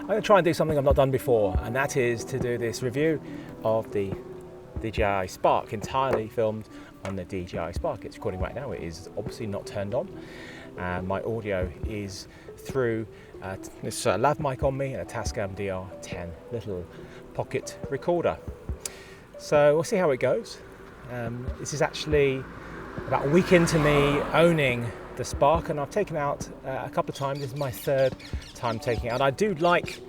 I'm going to try and do something I've not done before, and that is to do this review of the DJI Spark, entirely filmed on the DJI Spark. It's recording right now. It is obviously not turned on. My audio is through this lav mic on me and a Tascam DR10 little pocket recorder. So we'll see how it goes. This is actually about a week into me owning the Spark, and I've taken out a couple of times. This is my third time taking it out. I do like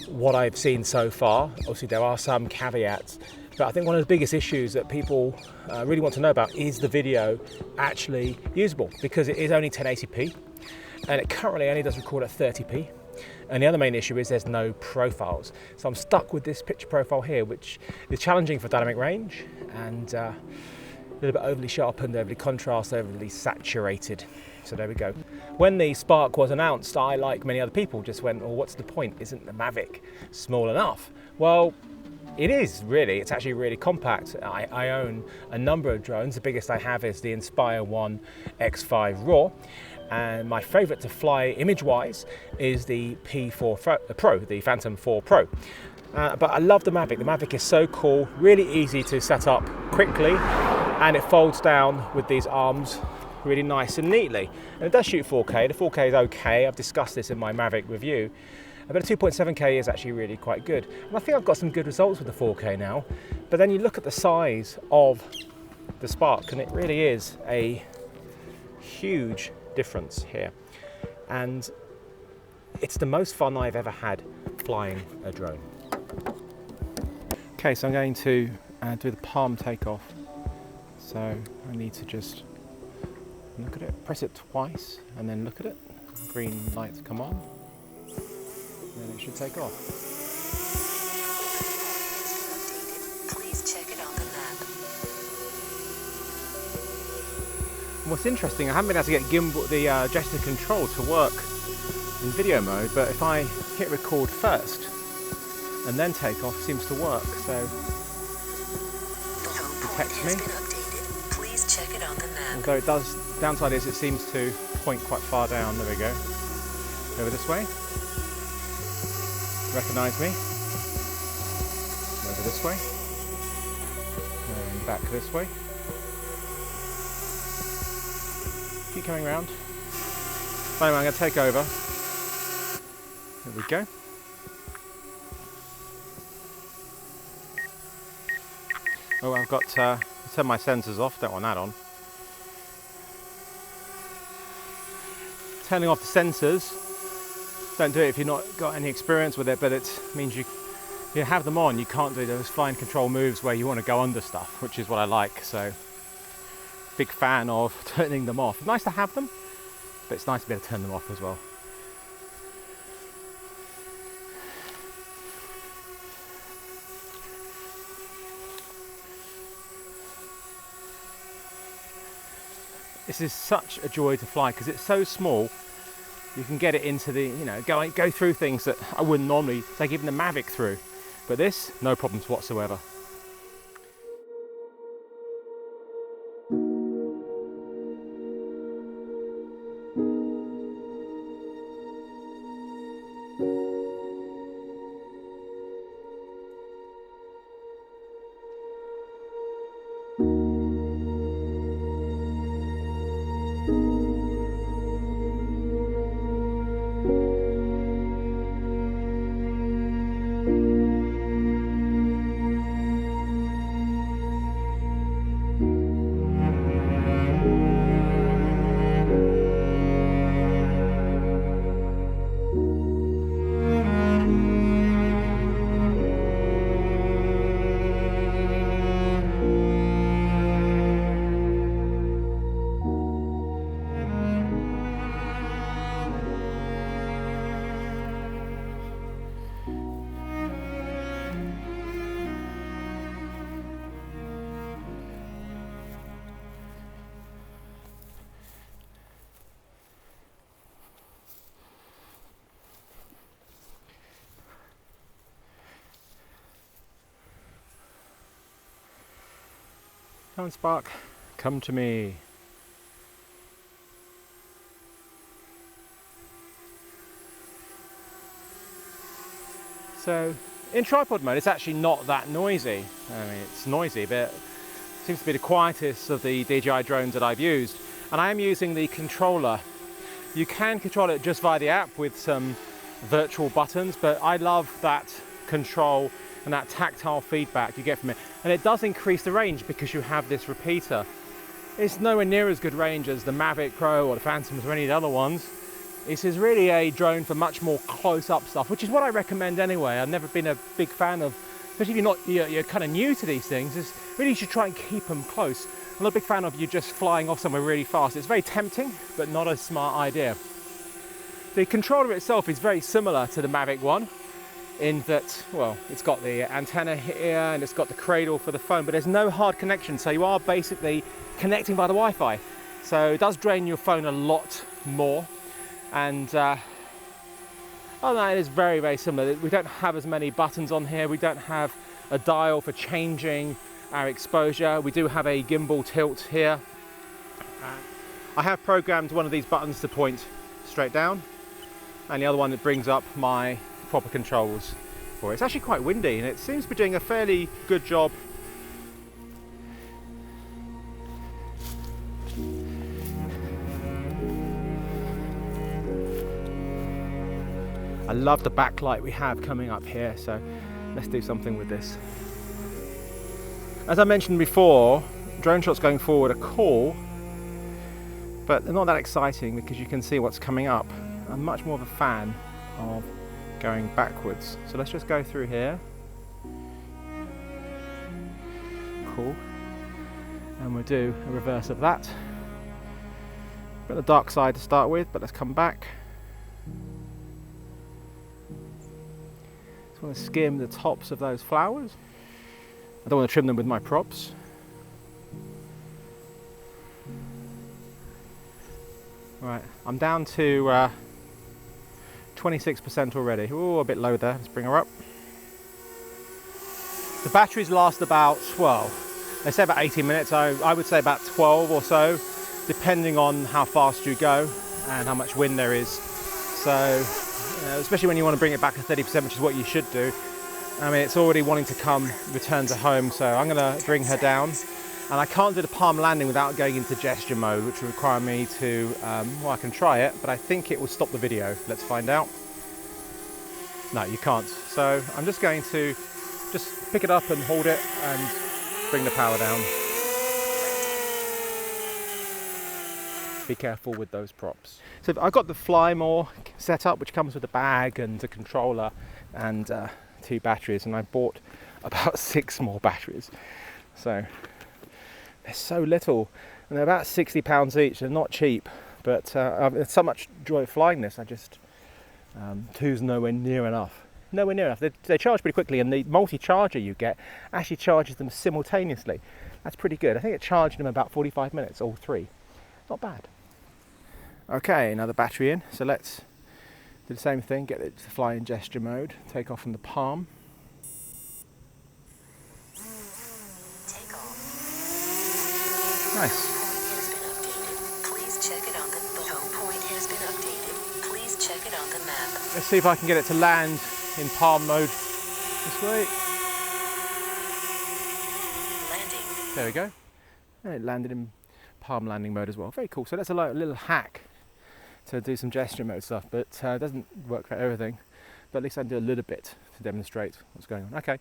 what I've seen so far. Obviously there are some caveats, but I think one of the biggest issues that people really want to know about is the video actually usable, because it is only 1080p and it currently only does record at 30p. And the other main issue is there's no profiles. So I'm stuck with this picture profile here, which is challenging for dynamic range and a little bit overly sharpened, overly contrast, overly saturated. So there we go. When the Spark was announced, I, like many other people, just went, well, what's the point? Isn't the Mavic small enough? Well, it is really. It's actually really compact. I own a number of drones. The biggest I have is the Inspire 1 X5 RAW. And my favorite to fly image-wise is the P4 Pro, the Phantom 4 Pro. But I love the Mavic. The Mavic is so cool, really easy to set up quickly, and it folds down with these arms really nice and neatly. And it does shoot 4K. The 4K is okay. I've discussed this in my Mavic review. But a 2.7K is actually really quite good. And I think I've got some good results with the 4K now. But then you look at the size of the Spark, and it really is a huge difference here. And it's the most fun I've ever had flying a drone. Okay, so I'm going to do the palm takeoff. So I need to just look at it, press it twice, and then look at it. Green lights come on, and then it should take off. Please check it on the map. And what's interesting, I haven't been able to get gimbal, the gesture control to work in video mode, but if I hit record first and then take off, it seems to work. So it detects me. Please check it on the map. Although it does, downside is it seems to point quite far down. There we go. Over this way. Recognise me. Over this way. And back this way. Keep coming round. So anyway, I'm going to take over. There we go. Oh, I've got to turn my sensors off, don't want that on. Turning off the sensors, don't do it if you've not got any experience with it, but it means you have them on, you can't do those fine control moves where you want to go under stuff, which is what I like. So, big fan of turning them off. Nice to have them, but it's nice to be able to turn them off as well. This is such a joy to fly because it's so small. You can get it into the, go through things that I wouldn't normally take even the Mavic through. But this, no problems whatsoever. Come on, Spark, come to me. So in tripod mode, it's actually not that noisy. I mean, it's noisy, but it seems to be the quietest of the DJI drones that I've used. And I am using the controller. You can control it just via the app with some virtual buttons, but I love that control and that tactile feedback you get from it. And it does increase the range because you have this repeater. It's nowhere near as good range as the Mavic Pro or the Phantoms or any of the other ones. This is really a drone for much more close-up stuff, which is what I recommend anyway. I've never been a big fan of, especially if you're kind of new to these things, is really you should try and keep them close. I'm not a big fan of you just flying off somewhere really fast. It's very tempting, but not a smart idea. The controller itself is very similar to the Mavic one in that, well, it's got the antenna here and it's got the cradle for the phone, but there's no hard connection, so you are basically connecting by the Wi-Fi. So it does drain your phone a lot more. And other than that, it is very, very similar. We don't have as many buttons on here. We don't have a dial for changing our exposure. We do have a gimbal tilt here. I have programmed one of these buttons to point straight down, and the other one that brings up my proper controls for it. It's actually quite windy, and it seems to be doing a fairly good job. I love the backlight we have coming up here, so let's do something with this. As I mentioned before, drone shots going forward are cool, but they're not that exciting because you can see what's coming up. I'm much more of a fan of going backwards. So let's just go through here. Cool. And we'll do a reverse of that. Bit of the dark side to start with, but let's come back. Just want to skim the tops of those flowers. I don't want to trim them with my props. Right, I'm down to 26% already. Oh, a bit low there. Let's bring her up. The batteries last about, well, they say about 18 minutes. I would say about 12 or so, depending on how fast you go and how much wind there is. So, especially when you want to bring it back to 30%, which is what you should do. I mean, it's already wanting to return to home, so I'm going to bring her down. And I can't do the palm landing without going into gesture mode, which will require me to, well, I can try it, but I think it will stop the video. Let's find out. No, you can't. So I'm just going to just pick it up and hold it and bring the power down. Be careful with those props. So I've got the Fly More set up, which comes with a bag and a controller and 2 batteries, and I bought about 6 more batteries. So they're so little, and they're about £60 each. They're not cheap, but it's so much joy flying this. I just 2's nowhere near enough. Nowhere near enough. They charge pretty quickly, and the multi-charger you get actually charges them simultaneously. That's pretty good. I think it charged them about 45 minutes, all 3. Not bad. Okay, another battery in. So let's do the same thing. Get it to fly in gesture mode. Take off from the palm. Nice. Please check it on the home point has been updated. Please check it on the map. Let's see if I can get it to land in palm mode this way. Landing. There we go. And it landed in palm landing mode as well. Very cool. So that's a little hack to do some gesture mode stuff, but it doesn't work for everything. But at least I can do a little bit to demonstrate what's going on. Okay.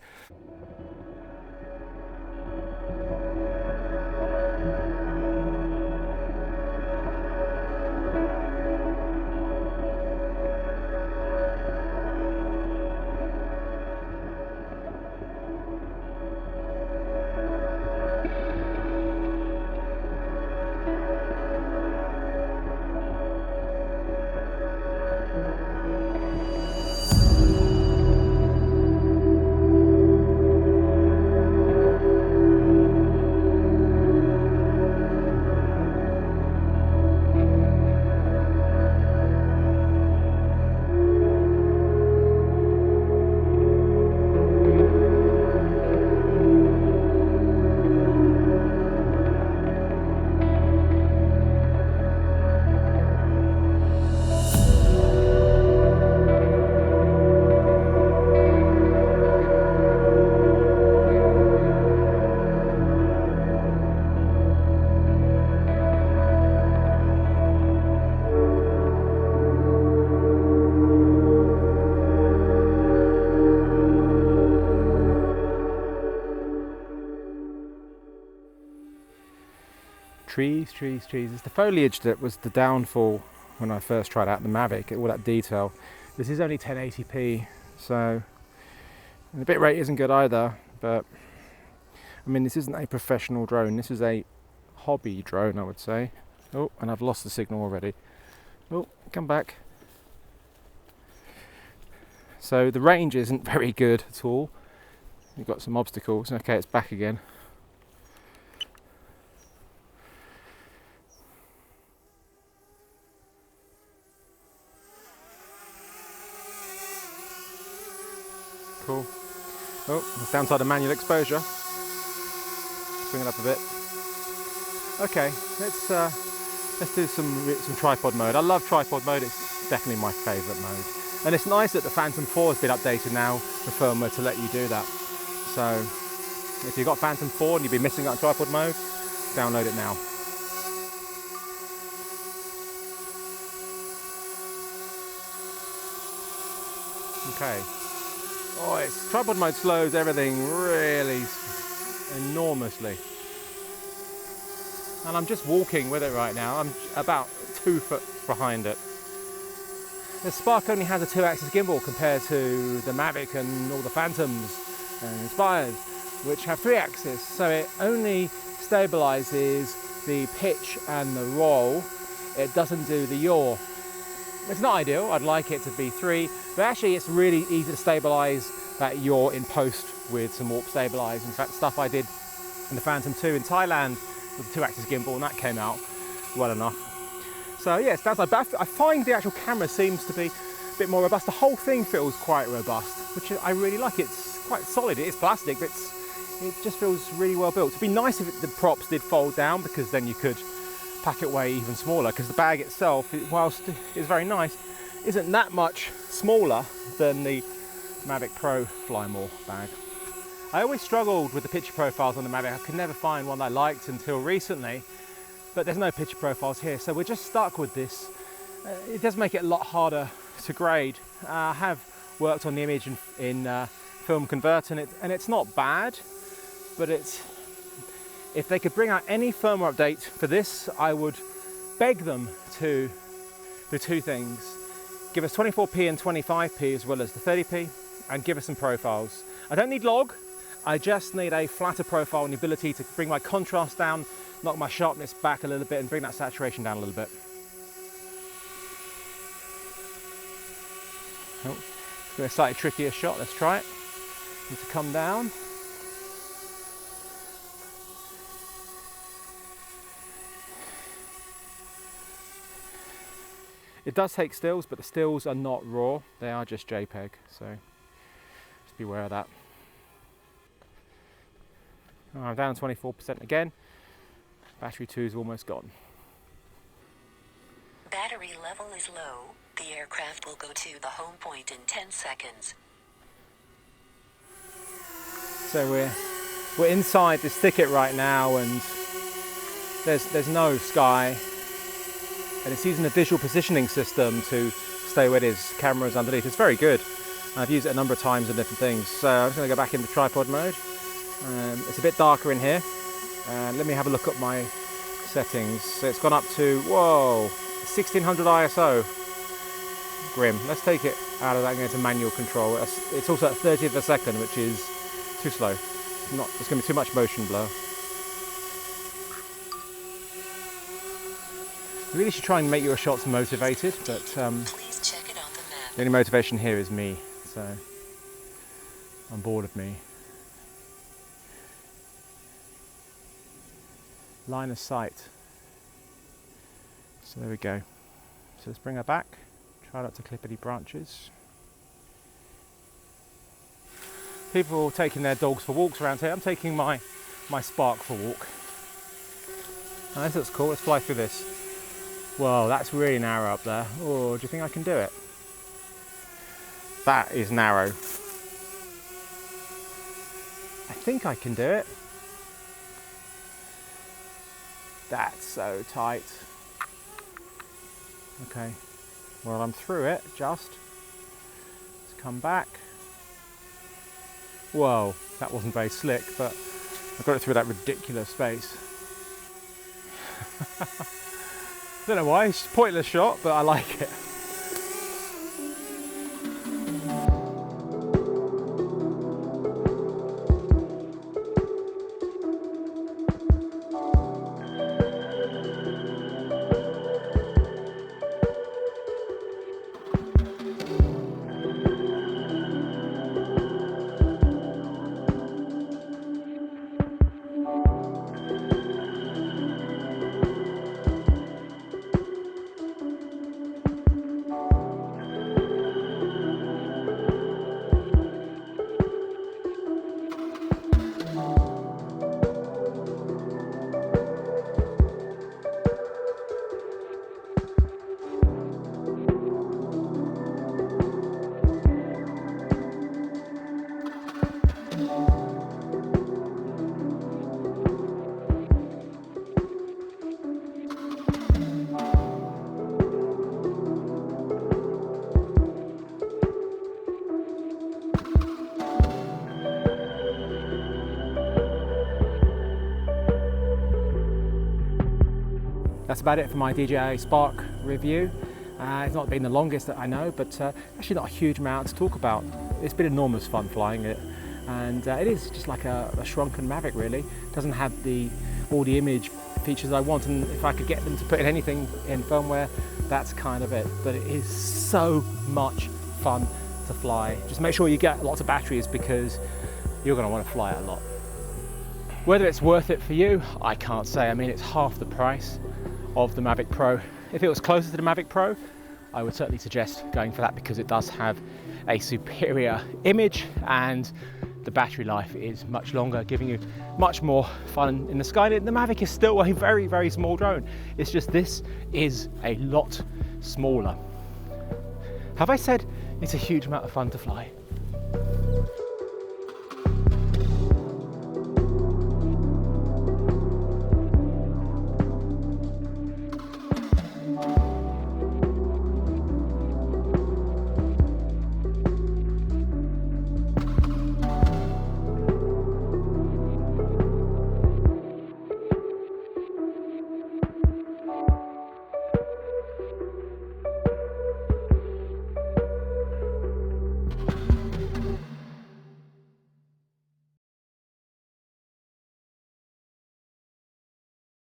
trees. It's the foliage that was the downfall when I first tried out the Mavic, all that detail. This is only 1080p, so the bitrate isn't good either, but I mean, this isn't a professional drone, this is a hobby drone, I would say. Oh, and I've lost the signal already. Oh, come back. So the range isn't very good at all. You've got some obstacles. Okay, it's back again. Cool. Oh, it's downside of manual exposure. Bring it up a bit. Okay, let's do some tripod mode. I love tripod mode. It's definitely my favourite mode. And it's nice that the Phantom 4 has been updated now, the firmware, to let you do that. So if you've got Phantom 4 and you've been missing out on tripod mode, download it now. Okay. Oh, tripod mode slows everything really enormously. And I'm just walking with it right now. I'm about 2 foot behind it. The Spark only has a 2-axis gimbal compared to the Mavic and all the Phantoms and Inspires, which have 3-axis. So it only stabilizes the pitch and the roll. It doesn't do the yaw. It's not ideal. I'd like it to be 3, but actually it's really easy to stabilize that yaw in post with some warp stabilize. In fact, stuff I did in the Phantom 2 in Thailand with the 2-axis gimbal, and that came out well enough. So yes, that's like, I find the actual camera seems to be a bit more robust. The whole thing feels quite robust, which I really like. It's quite solid. It is plastic, but it just feels really well built. It'd be nice if the props did fold down, because then you could pack it away even smaller, because the bag itself, whilst it's very nice, isn't that much smaller than the Mavic Pro Fly More bag. I always struggled with the picture profiles on the Mavic. I could never find one I liked until recently, but there's no picture profiles here, so we're just stuck with this. It does make it a lot harder to grade. I have worked on the image in Film Convert, and it's not bad, but if they could bring out any firmware update for this, I would beg them to do 2 things. Give us 24p and 25p as well as the 30p, and give us some profiles. I don't need log, I just need a flatter profile and the ability to bring my contrast down, knock my sharpness back a little bit, and bring that saturation down a little bit. Oh, let's do a slightly trickier shot, let's try it. Need to come down. It does take stills, but the stills are not raw, they are just JPEG, so just beware of that. Oh, I'm down 24% again. Battery 2 is almost gone. Battery level is low. The aircraft will go to the home point in 10 seconds. So we're inside this thicket right now, and there's no sky. And it's using a visual positioning system to stay where it is. Camera's underneath. It's very good. I've used it a number of times on different things. So I'm just going to go back into tripod mode. It's a bit darker in here. Let me have a look at my settings. So it's gone up to, whoa, 1600 ISO. Grim. Let's take it out of that and go to manual control. It's also at 30th of a second, which is too slow. It's going to be too much motion blur. You really should try and make your shots motivated, but Please check it on the map. the only motivation here is me, so I'm bored of me. Line of sight. So there we go. So let's bring her back. Try not to clip any branches. People taking their dogs for walks around here. I'm taking my Spark for a walk. Oh, this looks cool. Let's fly through this. Whoa, that's really narrow up there. Oh, do you think I can do it? That is narrow. I think I can do it. That's so tight. Okay, well, I'm through it, just. Let's come back. Whoa, that wasn't very slick, but I got it through that ridiculous space. Don't know why, it's just a pointless shot, but I like it. That's about it for my DJI Spark review. It's not been the longest that I know, but actually not a huge amount to talk about. It's been enormous fun flying it, and it is just like a shrunken Mavic really. Doesn't have all the image features I want, and if I could get them to put in anything in firmware, that's kind of it. But it is so much fun to fly. Just make sure you get lots of batteries because you're going to want to fly it a lot. Whether it's worth it for you, I can't say. I mean, it's half the price of the Mavic Pro. If it was closer to the Mavic Pro, I would certainly suggest going for that because it does have a superior image and the battery life is much longer, giving you much more fun in the sky. The Mavic is still a very, very small drone. It's just this is a lot smaller. Have I said it's a huge amount of fun to fly?